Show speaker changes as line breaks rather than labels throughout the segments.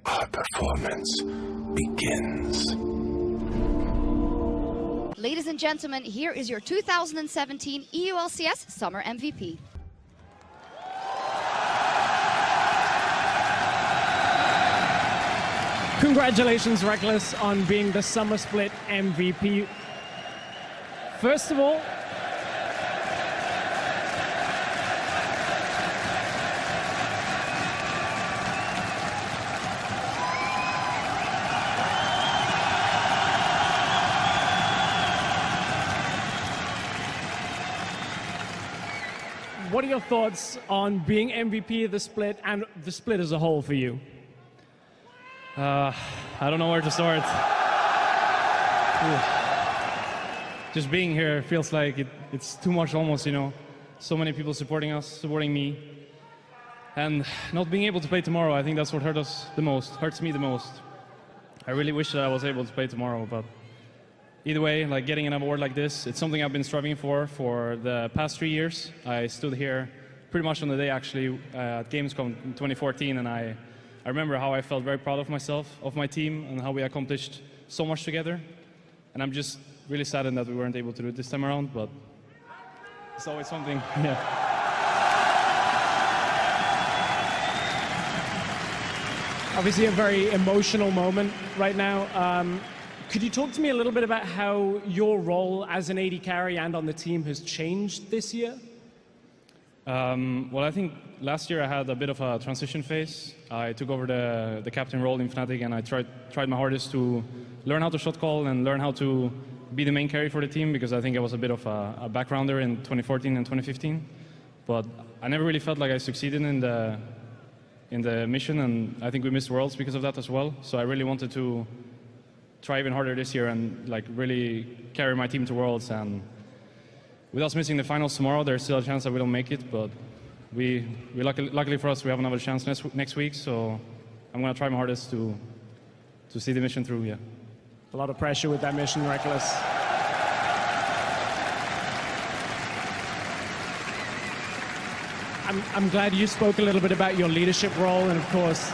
Our performance begins.
Ladies and gentlemen, here is your 2017 EU LCS Summer MVP.
Congratulations, Rekkles, on being the Summer Split MVP. First of all, what are your thoughts on being MVP of the split and the split as a whole for you?
I don't know where to start. Just being here feels like it's too much almost, you know. So many people supporting us, supporting me. And not being able to play tomorrow, I think that's what hurts me the most. I really wish that I was able to play tomorrow, but either way, like getting an award like this, it's something I've been striving for the past 3 years. I stood here pretty much on the day actually at Gamescom in 2014, and I remember how I felt very proud of myself, of my team, and how we accomplished so much together. And I'm just really saddened that we weren't able to do it this time around, but it's always something. Yeah.
Obviously a very emotional moment right now. Could you talk to me a little bit about how your role as an AD carry and on the team has changed this year?
Well, I think last year I had a bit of a transition phase. I took over the captain role in Fnatic, and I tried my hardest to learn how to shot call and learn how to be the main carry for the team, because I think I was a bit of a backgrounder in 2014 and 2015. But I never really felt like I succeeded in the mission, and I think we missed Worlds because of that as well. So I really wanted to try even harder this year and like really carry my team to Worlds. And with us missing the finals tomorrow, there's still a chance that we don't make it, but luckily for us, we have another chance next week, so I'm going to try my hardest to see the mission through, yeah.
A lot of pressure with that mission, Rekkles. I'm glad you spoke a little bit about your leadership role, and of course,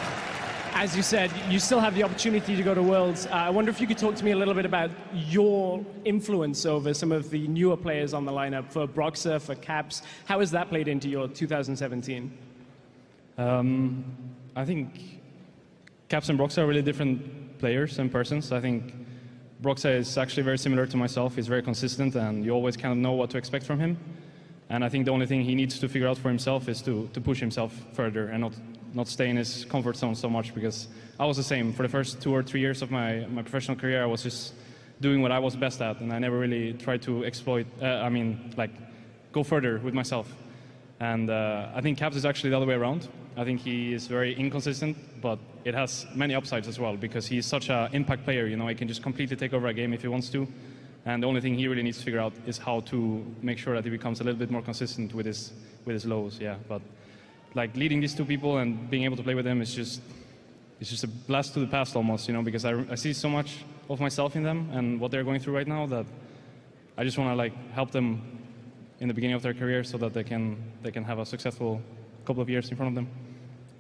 as you said, you still have the opportunity to go to Worlds. I wonder if you could talk to me a little bit about your influence over some of the newer players on the lineup, for Broxah, for Caps. How has that played into your 2017?
I think Caps and Broxah are really different players and persons. I think Broxah is actually very similar to myself. He's very consistent, and you always kind of know what to expect from him. And I think the only thing he needs to figure out for himself is to push himself further and not stay in his comfort zone so much, because I was the same. For the first 2 or 3 years of my professional career, I was just doing what I was best at, and I never really tried to go further with myself. And I think Caps is actually the other way around. I think he is very inconsistent, but it has many upsides as well, because he's such an impact player. You know, he can just completely take over a game if he wants to. And the only thing he really needs to figure out is how to make sure that he becomes a little bit more consistent with his lows. Yeah, but like leading these two people and being able to play with them is just a blast to the past almost, you know, because I see so much of myself in them and what they're going through right now, that I just want to like help them in the beginning of their career so that they can have a successful couple of years in front of them.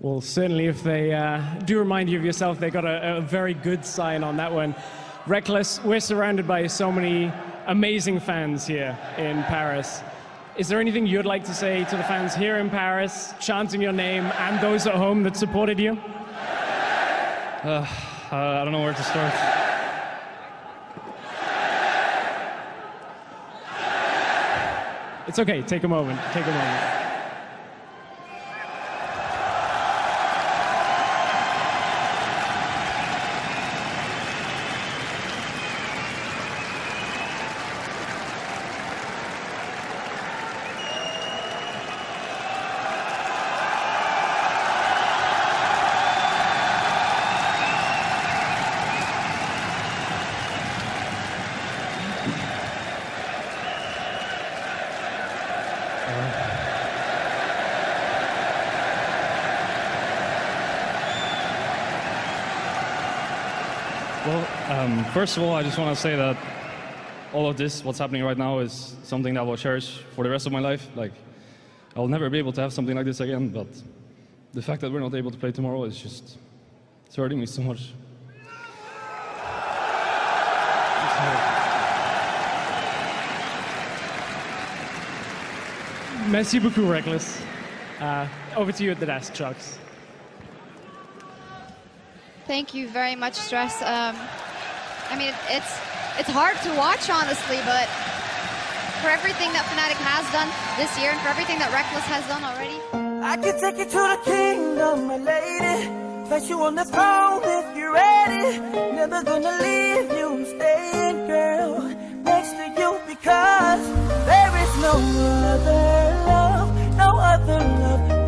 Well, certainly if they do remind you of yourself, they got a very good sign on that one. Rekkles, we're surrounded by so many amazing fans here in Paris. Is there anything you'd like to say to the fans here in Paris, chanting your name, and those at home that supported you?
I don't know where to start.
It's okay, take a moment, take a moment.
Well, first of all, I just want to say that all of this, what's happening right now, is something that I will cherish for the rest of my life. Like, I'll never be able to have something like this again, but the fact that we're not able to play tomorrow is just It's hurting me so much.
Merci beaucoup, Rekkles. Over to you at the desk, Chucks.
Thank you very much, Stress. I mean, it's hard to watch, honestly, but for everything that Fnatic has done this year and for everything that Rekkles has done already.
I can take you to the kingdom, my lady. Place you on the throne if you're ready. Never gonna leave you, I'm staying, girl, next to you, because there is no other love, no other love.